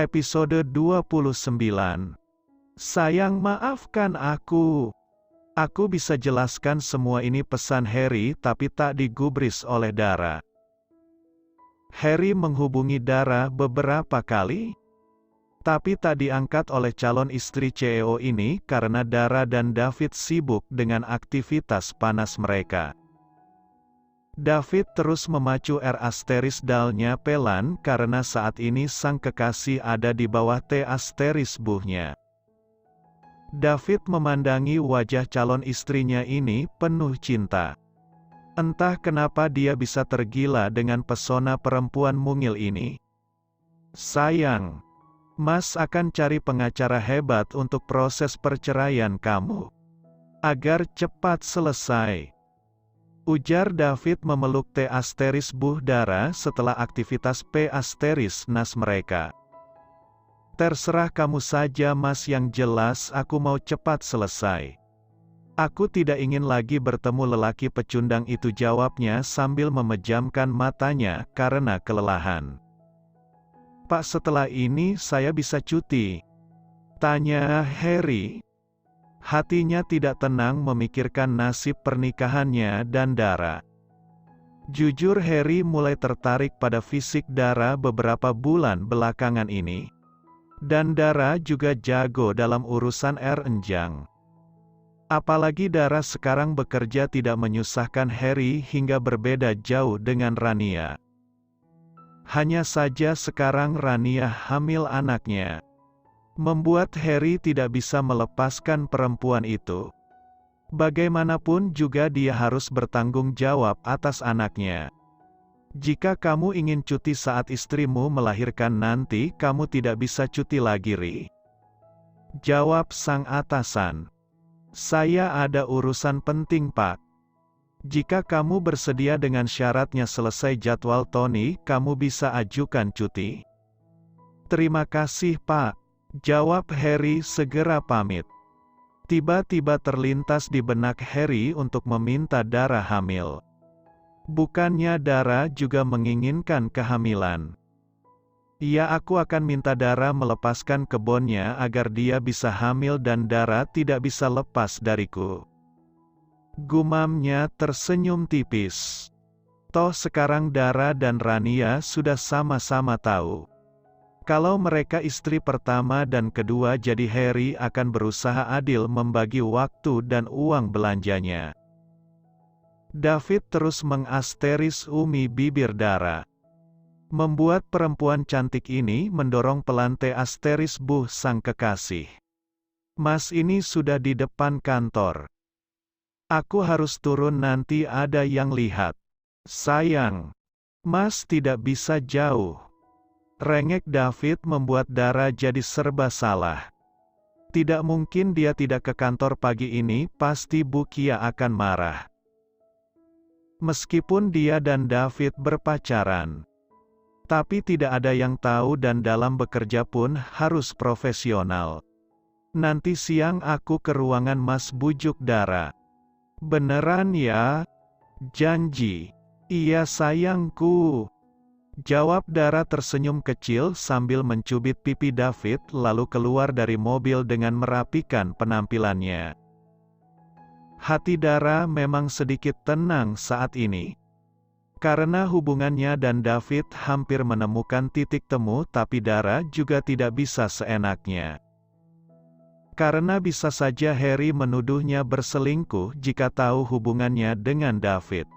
Episode 29. Sayang, maafkan aku. Aku bisa jelaskan semua ini, pesan Harry, tapi tak digubris oleh Dara. Harry menghubungi Dara beberapa kali, tapi tak diangkat oleh calon istri CEO ini karena Dara dan David sibuk dengan aktivitas panas mereka. David terus memacu R*-dalnya pelan karena saat ini sang kekasih ada di bawah T*-buhnya. David memandangi wajah calon istrinya ini penuh cinta. Entah kenapa dia bisa tergila dengan pesona perempuan mungil ini. Sayang, Mas akan cari pengacara hebat untuk proses perceraian kamu. Agar cepat selesai. Ujar David memeluk T*buh Dara setelah aktivitas P*-nas mereka. Terserah kamu saja Mas, yang jelas aku mau cepat selesai. Aku tidak ingin lagi bertemu lelaki pecundang itu, jawabnya sambil memejamkan matanya karena kelelahan. Pak, setelah ini saya bisa cuti? Tanya Harry. Hatinya tidak tenang memikirkan nasib pernikahannya dan Dara. Jujur, Harry mulai tertarik pada fisik Dara beberapa bulan belakangan ini. Dan Dara juga jago dalam urusan R*. Apalagi Dara sekarang bekerja tidak menyusahkan Harry hingga berbeda jauh dengan Rania. Hanya saja sekarang Rania hamil anaknya. Membuat Harry tidak bisa melepaskan perempuan itu. Bagaimanapun juga dia harus bertanggung jawab atas anaknya. Jika kamu ingin cuti saat istrimu melahirkan nanti, kamu tidak bisa cuti lagi, Ri. Jawab sang atasan. Saya ada urusan penting, Pak. Jika kamu bersedia dengan syaratnya selesai jadwal Tony, kamu bisa ajukan cuti. Terima kasih, Pak. Jawab Harry segera pamit. Tiba-tiba terlintas di benak Harry untuk meminta Dara hamil. Bukannya Dara juga menginginkan kehamilan? Ya, aku akan minta Dara melepaskan kebonnya agar dia bisa hamil dan Dara tidak bisa lepas dariku. Gumamnya tersenyum tipis. Toh sekarang Dara dan Rania sudah sama-sama tahu. Kalau mereka istri pertama dan kedua, jadi Harry akan berusaha adil membagi waktu dan uang belanjanya. David terus mengasteris bibir Dara. Membuat perempuan cantik ini mendorong pelan T*buh sang kekasih. Mas, ini sudah di depan kantor. Aku harus turun, nanti ada yang lihat. Sayang, Mas tidak bisa jauh. Rengek David membuat Dara jadi serba salah. Tidak mungkin dia tidak ke kantor pagi ini, pasti Bu Kia akan marah. Meskipun dia dan David berpacaran, tapi tidak ada yang tahu dan dalam bekerja pun harus profesional. Nanti siang aku ke ruangan Mas, bujuk Dara. Beneran ya? Janji. Iya sayangku. Jawab Dara tersenyum kecil sambil mencubit pipi David lalu keluar dari mobil dengan merapikan penampilannya. Hati Dara memang sedikit tenang saat ini. Karena hubungannya dan David hampir menemukan titik temu, tapi Dara juga tidak bisa seenaknya. Karena bisa saja Harry menuduhnya berselingkuh jika tahu hubungannya dengan David.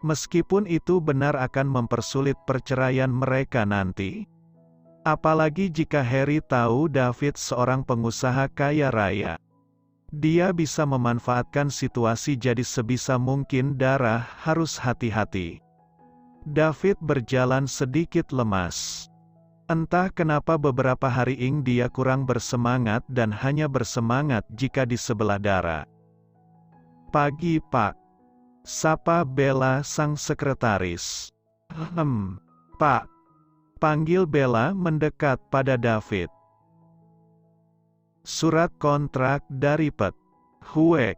Meskipun itu benar akan mempersulit perceraian mereka nanti. Apalagi jika Harry tahu David seorang pengusaha kaya raya. Dia bisa memanfaatkan situasi, jadi sebisa mungkin Dara harus hati-hati. David berjalan sedikit lemas. Entah kenapa beberapa hari ini dia kurang bersemangat dan hanya bersemangat jika di sebelah Dara. Pagi, Pak. Sapa Bella sang sekretaris. Pak. Panggil Bella mendekat pada David. Surat kontrak dari Pet. Huek.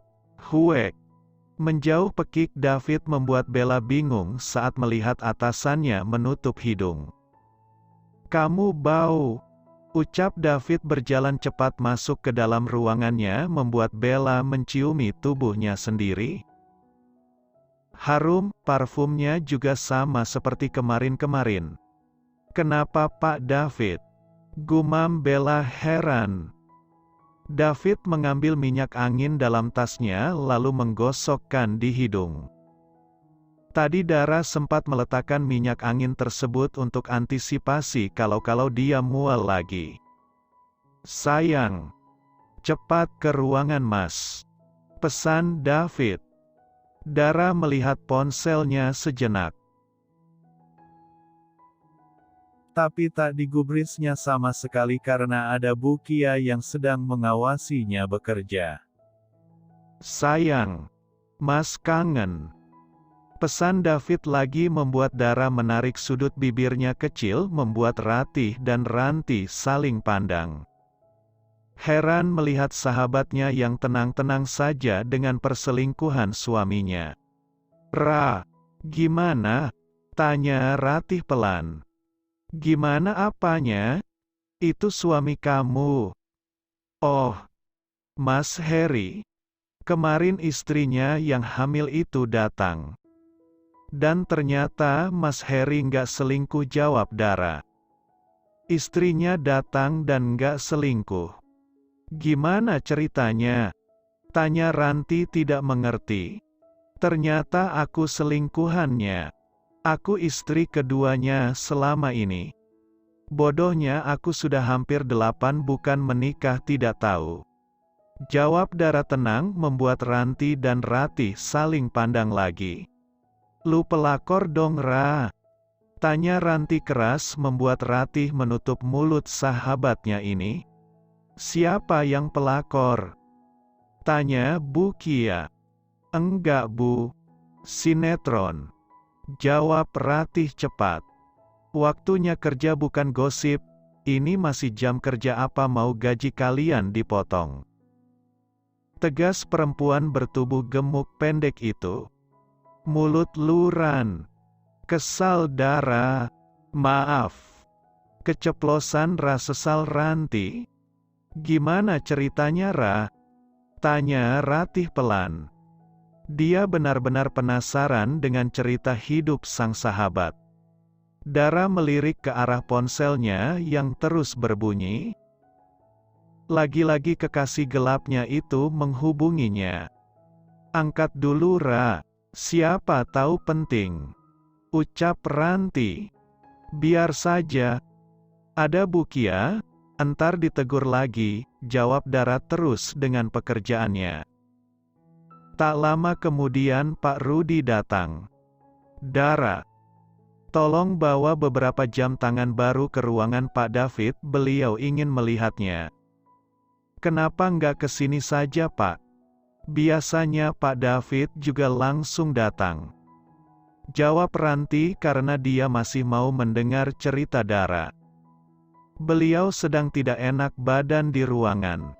Menjauh pekik David membuat Bella bingung saat melihat atasannya menutup hidung. Kamu bau. Ucap David berjalan cepat masuk ke dalam ruangannya membuat Bella menciumi tubuhnya sendiri. Harum, parfumnya juga sama seperti kemarin-kemarin. Kenapa Pak David? Gumam Bella heran. David mengambil minyak angin dalam tasnya lalu menggosokkan di hidung. Tadi Dara sempat meletakkan minyak angin tersebut untuk antisipasi kalau dia mual lagi. Sayang, cepat ke ruangan Mas. Pesan David. Dara melihat ponselnya sejenak. Tapi tak digubrisnya sama sekali karena ada Bukia yang sedang mengawasinya bekerja. Sayang, Mas kangen. Pesan David lagi membuat Dara menarik sudut bibirnya kecil membuat Ratih dan Ranti saling pandang. Heran melihat sahabatnya yang tenang-tenang saja dengan perselingkuhan suaminya. Ra, gimana? Tanya Ratih pelan. Gimana apanya? Itu suami kamu. Oh, Mas Harry. Kemarin istrinya yang hamil itu datang. Dan ternyata Mas Harry nggak selingkuh, jawab Dara. Istrinya datang dan nggak selingkuh. Gimana ceritanya? Tanya Ranti tidak mengerti. Ternyata aku selingkuhannya. Aku istri keduanya selama ini. Bodohnya aku sudah hampir 8 bukan menikah tidak tahu. Jawab Dara tenang membuat Ranti dan Ratih saling pandang lagi. Lu pelakor dong Ra? Tanya Ranti keras membuat Ratih menutup mulut sahabatnya ini. Siapa yang pelakor? Tanya Bukia. Enggak Bu. Sinetron. Jawab Ratih cepat. Waktunya kerja bukan gosip. Ini masih jam kerja, apa mau gaji kalian dipotong? Tegas perempuan bertubuh gemuk pendek itu. Mulut luran. Kesal Dara. Maaf. Keceplosan Ra, sesal Ranti. Gimana ceritanya Ra? Tanya Ratih pelan. Dia benar-benar penasaran dengan cerita hidup sang sahabat. Dara melirik ke arah ponselnya yang terus berbunyi. Lagi-lagi kekasih gelapnya itu menghubunginya. Angkat dulu Ra. Siapa tahu penting. Ucap Ranti. Biar saja. Ada Bukia, entar ditegur lagi, jawab Dara terus dengan pekerjaannya. Tak lama kemudian Pak Rudi datang. Dara, tolong bawa beberapa jam tangan baru ke ruangan Pak David, beliau ingin melihatnya. Kenapa nggak kesini saja Pak? Biasanya Pak David juga langsung datang. Jawab Ranti karena dia masih mau mendengar cerita Dara. Beliau sedang tidak enak badan di ruangan.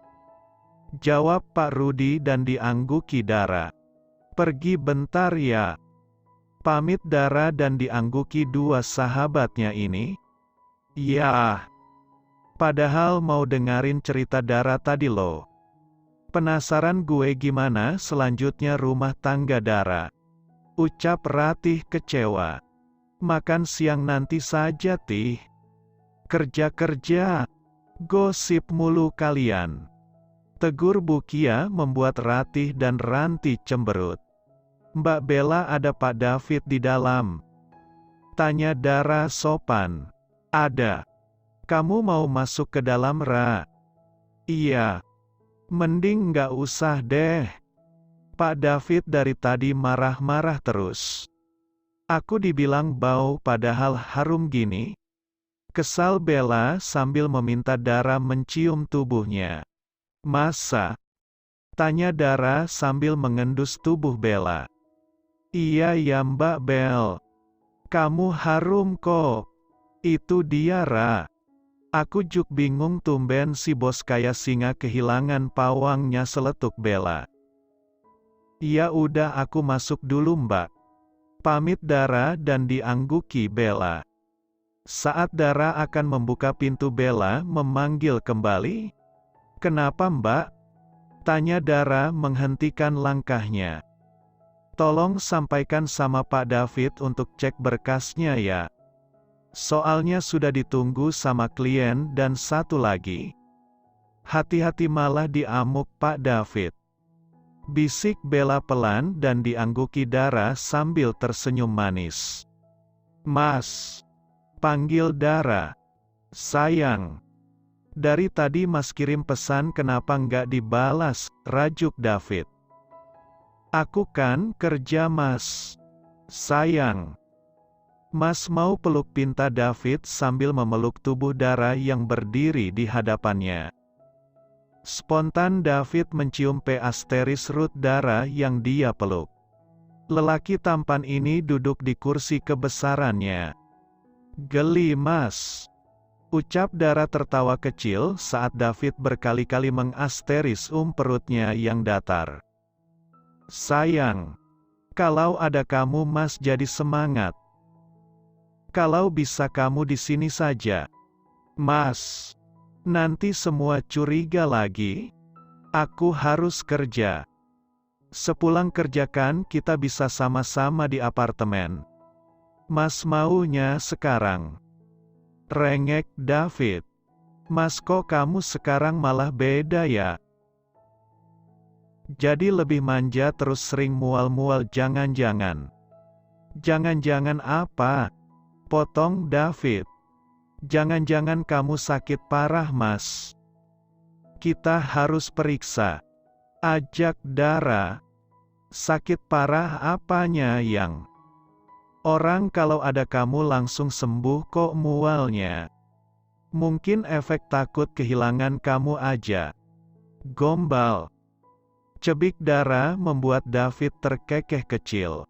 Jawab Pak Rudi dan diangguki Dara. Pergi bentar ya. Pamit Dara dan diangguki dua sahabatnya ini. Ya. Padahal mau dengerin cerita Dara tadi loh. Penasaran gue gimana selanjutnya rumah tangga Dara. Ucap Ratih kecewa. Makan siang nanti saja Tih. Kerja-kerja. Gosip mulu kalian. Tegur Bukia membuat Ratih dan Ranti cemberut. Mbak Bella, ada Pak David di dalam? Tanya Dara sopan. Ada. Kamu mau masuk ke dalam Ra? Iya. Mending nggak usah deh. Pak David dari tadi marah-marah terus. Aku dibilang bau padahal harum gini. Kesal Bella sambil meminta Dara mencium tubuhnya. Masa? Tanya Dara sambil mengendus tubuh Bella. Iya ya Mbak Bel. Kamu harum kok. Itu dia Ra. Aku juk bingung tumben si bos kayak singa kehilangan pawangnya, seletuk Bella. Ya udah aku masuk dulu Mbak. Pamit Dara dan diangguki Bella. Saat Dara akan membuka pintu, Bella memanggil kembali. "Kenapa, Mbak?" tanya Dara menghentikan langkahnya. "Tolong sampaikan sama Pak David untuk cek berkasnya ya. Soalnya sudah ditunggu sama klien dan satu lagi. Hati-hati malah diamuk Pak David," bisik Bella pelan dan diangguki Dara sambil tersenyum manis. "Mas," panggil Dara. "Sayang, dari tadi Mas kirim pesan kenapa nggak dibalas?" rajuk David. "Aku kan kerja Mas. Sayang." "Mas mau peluk," pinta David sambil memeluk tubuh Dara yang berdiri di hadapannya. Spontan David mencium *root Dara yang dia peluk. Lelaki tampan ini duduk di kursi kebesarannya. "Geli Mas," ucap Dara tertawa kecil saat David berkali-kali mengasteris perutnya yang datar. "Sayang, kalau ada kamu Mas jadi semangat. Kalau bisa kamu di sini saja. Mas, nanti semua curiga lagi. Aku harus kerja. Sepulang kerja kan kita bisa sama-sama di apartemen. Mas maunya sekarang." Rengek David. "Mas kok kamu sekarang malah beda ya? Jadi lebih manja terus sering mual-mual jangan-jangan." "Jangan-jangan apa?" potong David. "Jangan-jangan kamu sakit parah Mas. Kita harus periksa," ajak Dara. "Sakit parah apanya yang? Orang kalau ada kamu langsung sembuh kok mualnya. Mungkin efek takut kehilangan kamu aja." "Gombal," cebik Dara membuat David terkekeh kecil.